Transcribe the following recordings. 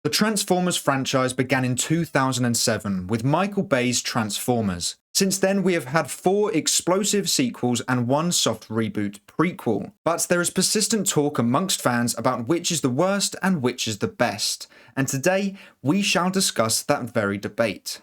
The Transformers franchise began in 2007 with Michael Bay's Transformers. Since then, we have had 4 explosive sequels and 1 soft reboot prequel. But there is persistent talk amongst fans about which is the worst and which is the best. And today, we shall discuss that very debate.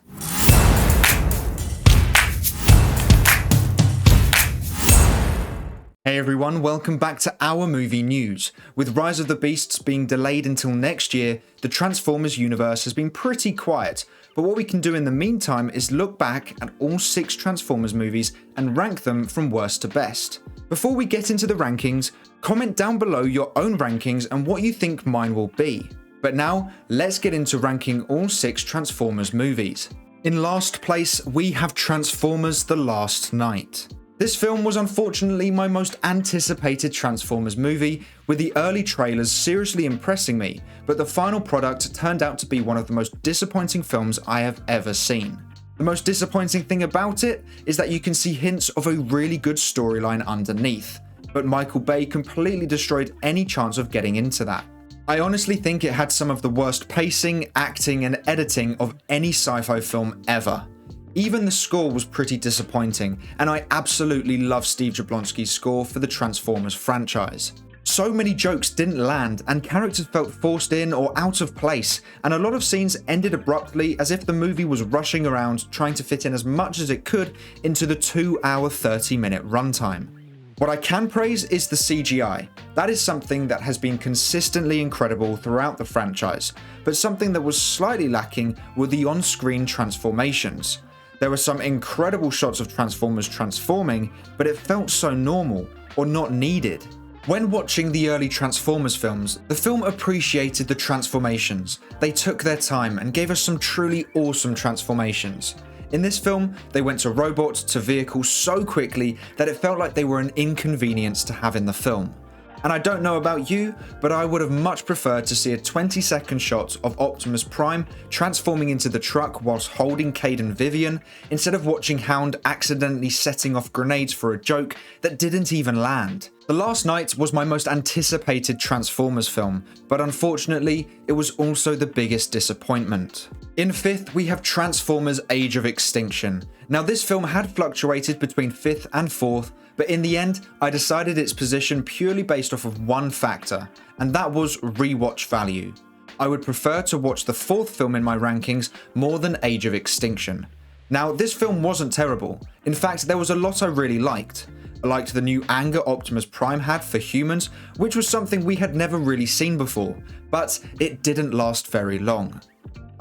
Hey everyone, welcome back to our movie news. With Rise of the Beasts being delayed until next year, the Transformers universe has been pretty quiet, but what we can do in the meantime is look back at all 6 Transformers movies and rank them from worst to best. Before we get into the rankings, comment down below your own rankings and what you think mine will be. But now, let's get into ranking all 6 Transformers movies. In last place, we have Transformers: The Last Knight. This film was unfortunately my most anticipated Transformers movie, with the early trailers seriously impressing me, but the final product turned out to be one of the most disappointing films I have ever seen. The most disappointing thing about it is that you can see hints of a really good storyline underneath, but Michael Bay completely destroyed any chance of getting into that. I honestly think it had some of the worst pacing, acting, and editing of any sci-fi film ever. Even the score was pretty disappointing, and I absolutely love Steve Jablonsky's score for the Transformers franchise. So many jokes didn't land, and characters felt forced in or out of place, and a lot of scenes ended abruptly as if the movie was rushing around trying to fit in as much as it could into the 2-hour 30-minute runtime. What I can praise is the CGI. That is something that has been consistently incredible throughout the franchise, but something that was slightly lacking were the on-screen transformations. There were some incredible shots of Transformers transforming, but it felt so normal, or not needed. When watching the early Transformers films, the film appreciated the transformations. They took their time and gave us some truly awesome transformations. In this film, they went to robots to vehicles so quickly that it felt like they were an inconvenience to have in the film. And I don't know about you, but I would have much preferred to see a 20-second shot of Optimus Prime transforming into the truck whilst holding Cade and Vivian, instead of watching Hound accidentally setting off grenades for a joke that didn't even land. The Last Knight was my most anticipated Transformers film, but unfortunately, it was also the biggest disappointment. In 5th, we have Transformers: Age of Extinction. Now, this film had fluctuated between 5th and 4th, but in the end, I decided its position purely based off of one factor, and that was rewatch value. I would prefer to watch the 4th film in my rankings more than Age of Extinction. Now, this film wasn't terrible. In fact, there was a lot I really liked. I liked the new anger Optimus Prime had for humans, which was something we had never really seen before, but it didn't last very long.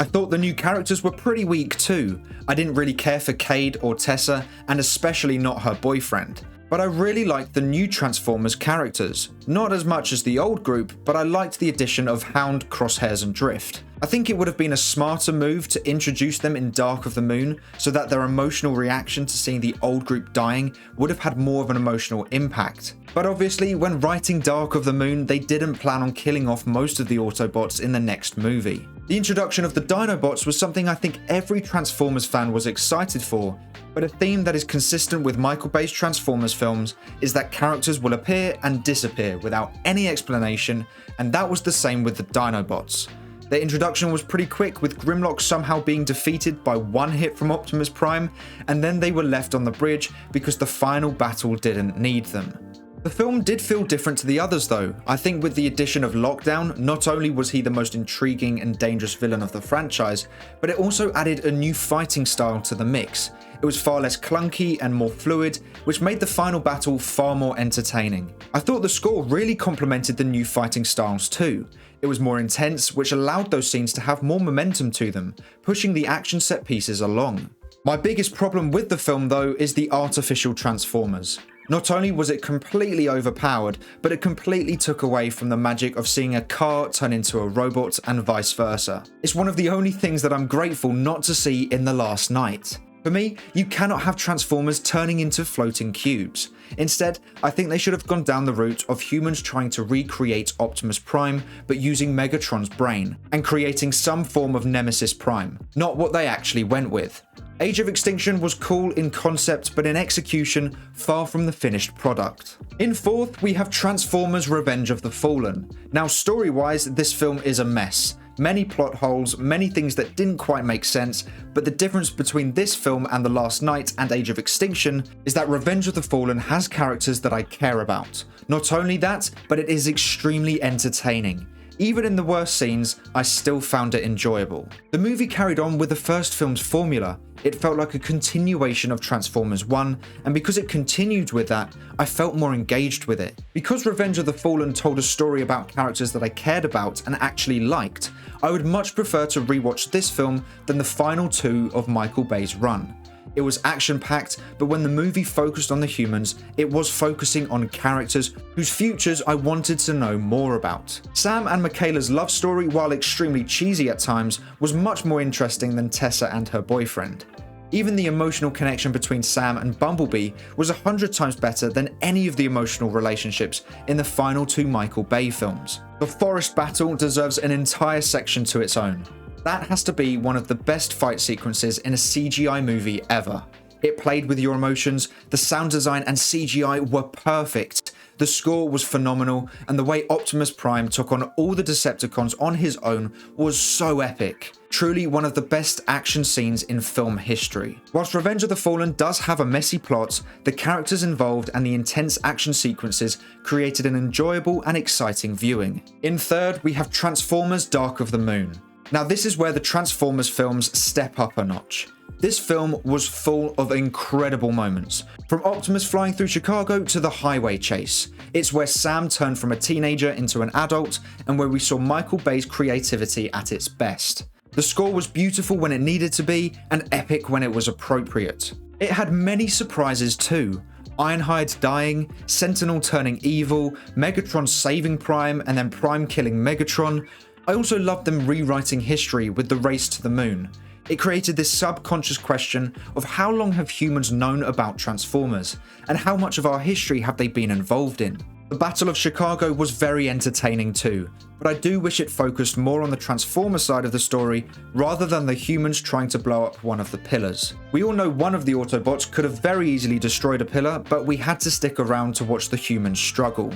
I thought the new characters were pretty weak too. I didn't really care for Cade or Tessa, and especially not her boyfriend. But I really liked the new Transformers characters. Not as much as the old group, but I liked the addition of Hound, Crosshairs, and Drift. I think it would have been a smarter move to introduce them in Dark of the Moon, so that their emotional reaction to seeing the old group dying would have had more of an emotional impact. But obviously, when writing Dark of the Moon, they didn't plan on killing off most of the Autobots in the next movie. The introduction of the Dinobots was something I think every Transformers fan was excited for, but a theme that is consistent with Michael Bay's Transformers films is that characters will appear and disappear without any explanation, and that was the same with the Dinobots. Their introduction was pretty quick, with Grimlock somehow being defeated by one hit from Optimus Prime, and then they were left on the bridge because the final battle didn't need them. The film did feel different to the others though. I think with the addition of Lockdown, not only was he the most intriguing and dangerous villain of the franchise, but it also added a new fighting style to the mix. It was far less clunky and more fluid, which made the final battle far more entertaining. I thought the score really complemented the new fighting styles too. It was more intense, which allowed those scenes to have more momentum to them, pushing the action set pieces along. My biggest problem with the film though is the artificial Transformers. Not only was it completely overpowered, but it completely took away from the magic of seeing a car turn into a robot and vice versa. It's one of the only things that I'm grateful not to see in The Last Knight. For me, you cannot have Transformers turning into floating cubes. Instead, I think they should have gone down the route of humans trying to recreate Optimus Prime, but using Megatron's brain, and creating some form of Nemesis Prime, not what they actually went with. Age of Extinction was cool in concept, but in execution, far from the finished product. In 4th, we have Transformers: Revenge of the Fallen. Now, story-wise, this film is a mess. many plot holes, many things that didn't quite make sense, but the difference between this film and The Last Knight and Age of Extinction is that Revenge of the Fallen has characters that I care about. Not only that, but it is extremely entertaining. Even in the worst scenes, I still found it enjoyable. The movie carried on with the first film's formula. It felt like a continuation of Transformers 1, and because it continued with that, I felt more engaged with it. Because Revenge of the Fallen told a story about characters that I cared about and actually liked, I would much prefer to rewatch this film than the final two of Michael Bay's run. It was action-packed, but when the movie focused on the humans, it was focusing on characters whose futures I wanted to know more about. Sam and Michaela's love story, while extremely cheesy at times, was much more interesting than Tessa and her boyfriend. Even the emotional connection between Sam and Bumblebee was 100 times better than any of the emotional relationships in the final two Michael Bay films. The forest battle deserves an entire section to its own. That has to be one of the best fight sequences in a CGI movie ever. It played with your emotions, the sound design and CGI were perfect, the score was phenomenal, and the way Optimus Prime took on all the Decepticons on his own was so epic. Truly one of the best action scenes in film history. Whilst Revenge of the Fallen does have a messy plot, the characters involved and the intense action sequences created an enjoyable and exciting viewing. In third, we have Transformers: Dark of the Moon. Now this is where the Transformers films step up a notch. This film was full of incredible moments, from Optimus flying through Chicago to the highway chase. It's where Sam turned from a teenager into an adult, and where we saw Michael Bay's creativity at its best. The score was beautiful when it needed to be, and epic when it was appropriate. It had many surprises too. Ironhide dying, Sentinel turning evil, Megatron saving Prime, and then Prime killing Megatron. I also loved them rewriting history with the race to the moon. It created this subconscious question of how long have humans known about Transformers, and how much of our history have they been involved in. The Battle of Chicago was very entertaining too, but I do wish it focused more on the Transformer side of the story rather than the humans trying to blow up one of the pillars. We all know one of the Autobots could have very easily destroyed a pillar, but we had to stick around to watch the humans struggle.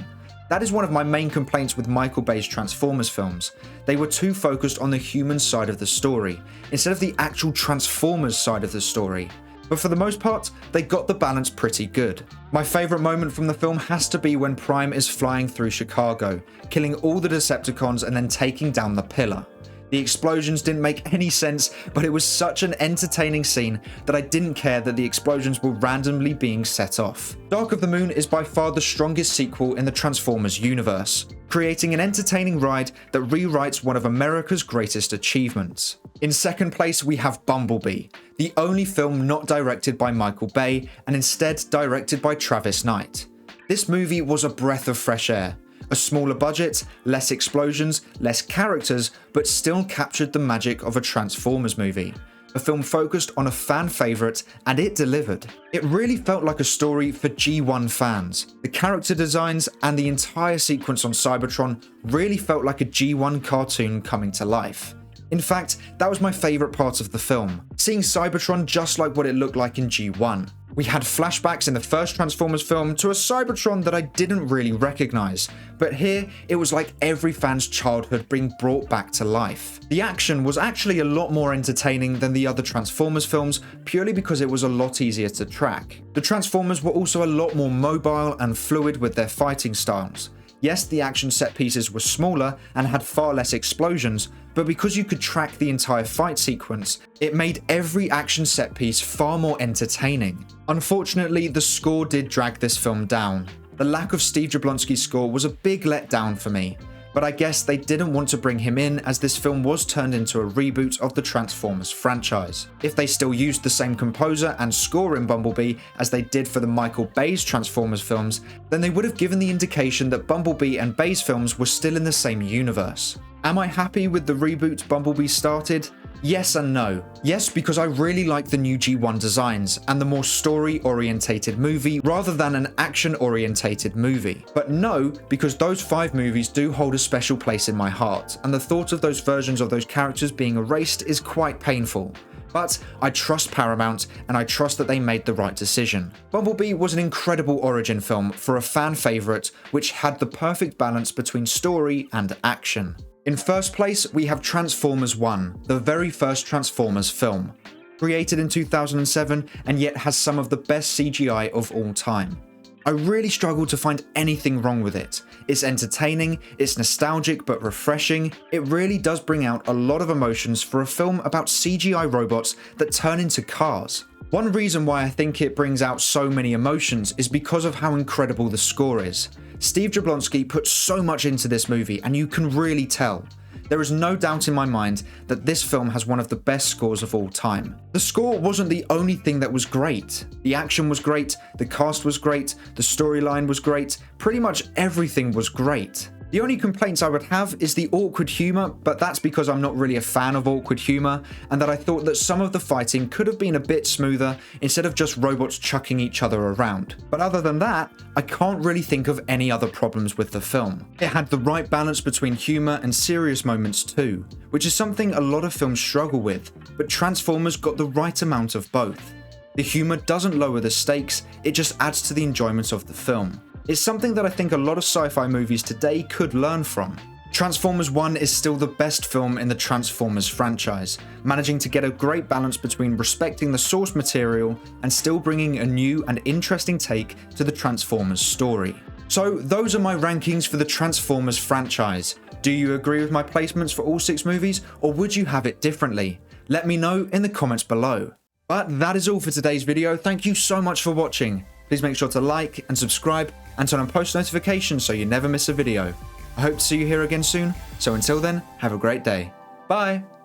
That is one of my main complaints with Michael Bay's Transformers films. They were too focused on the human side of the story, instead of the actual Transformers side of the story. But for the most part, they got the balance pretty good. My favourite moment from the film has to be when Prime is flying through Chicago, killing all the Decepticons and then taking down the pillar. The explosions didn't make any sense, but it was such an entertaining scene that I didn't care that the explosions were randomly being set off. Dark of the Moon is by far the strongest sequel in the Transformers universe, creating an entertaining ride that rewrites one of America's greatest achievements. In second place, we have Bumblebee, the only film not directed by Michael Bay and instead directed by Travis Knight. This movie was a breath of fresh air. A smaller budget, less explosions, less characters, but still captured the magic of a Transformers movie. A film focused on a fan favourite, and it delivered. It really felt like a story for G1 fans. The character designs and the entire sequence on Cybertron really felt like a G1 cartoon coming to life. In fact, that was my favourite part of the film, seeing Cybertron just like what it looked like in G1. We had flashbacks in the first Transformers film to a Cybertron that I didn't really recognise, but here it was like every fan's childhood being brought back to life. The action was actually a lot more entertaining than the other Transformers films purely because it was a lot easier to track. The Transformers were also a lot more mobile and fluid with their fighting styles. Yes, the action set pieces were smaller and had far less explosions, but because you could track the entire fight sequence, it made every action set piece far more entertaining. Unfortunately, the score did drag this film down. The lack of Steve Jablonsky's score was a big letdown for me, but I guess they didn't want to bring him in as this film was turned into a reboot of the Transformers franchise. If they still used the same composer and score in Bumblebee as they did for the Michael Bay's Transformers films, then they would have given the indication that Bumblebee and Bay's films were still in the same universe. Am I happy with the reboot Bumblebee started? Yes and no. Yes, because I really like the new G1 designs and the more story-orientated movie rather than an action-orientated movie. But no, because those 5 movies do hold a special place in my heart, and the thought of those versions of those characters being erased is quite painful. But I trust Paramount, and I trust that they made the right decision. Bumblebee was an incredible origin film for a fan favourite which had the perfect balance between story and action. In first place, we have Transformers 1, the very first Transformers film. Created in 2007 and yet has some of the best CGI of all time. I really struggled to find anything wrong with it. It's entertaining, it's nostalgic but refreshing. It really does bring out a lot of emotions for a film about CGI robots that turn into cars. One reason why I think it brings out so many emotions is because of how incredible the score is. Steve Jablonsky put so much into this movie and you can really tell. There is no doubt in my mind that this film has one of the best scores of all time. The score wasn't the only thing that was great. The action was great, the cast was great, the storyline was great, pretty much everything was great. The only complaints I would have is the awkward humour, but that's because I'm not really a fan of awkward humour, and that I thought that some of the fighting could have been a bit smoother instead of just robots chucking each other around. But other than that, I can't really think of any other problems with the film. It had the right balance between humour and serious moments too, which is something a lot of films struggle with, but Transformers got the right amount of both. The humour doesn't lower the stakes, it just adds to the enjoyment of the film. It's something that I think a lot of sci-fi movies today could learn from. Transformers 1 is still the best film in the Transformers franchise, managing to get a great balance between respecting the source material and still bringing a new and interesting take to the Transformers story. So those are my rankings for the Transformers franchise. Do you agree with my placements for all 6 movies, or would you have it differently? Let me know in the comments below. But that is all for today's video. Thank you so much for watching. Please make sure to like and subscribe and turn on post notifications so you never miss a video. I hope to see you here again soon, so until then, have a great day. Bye!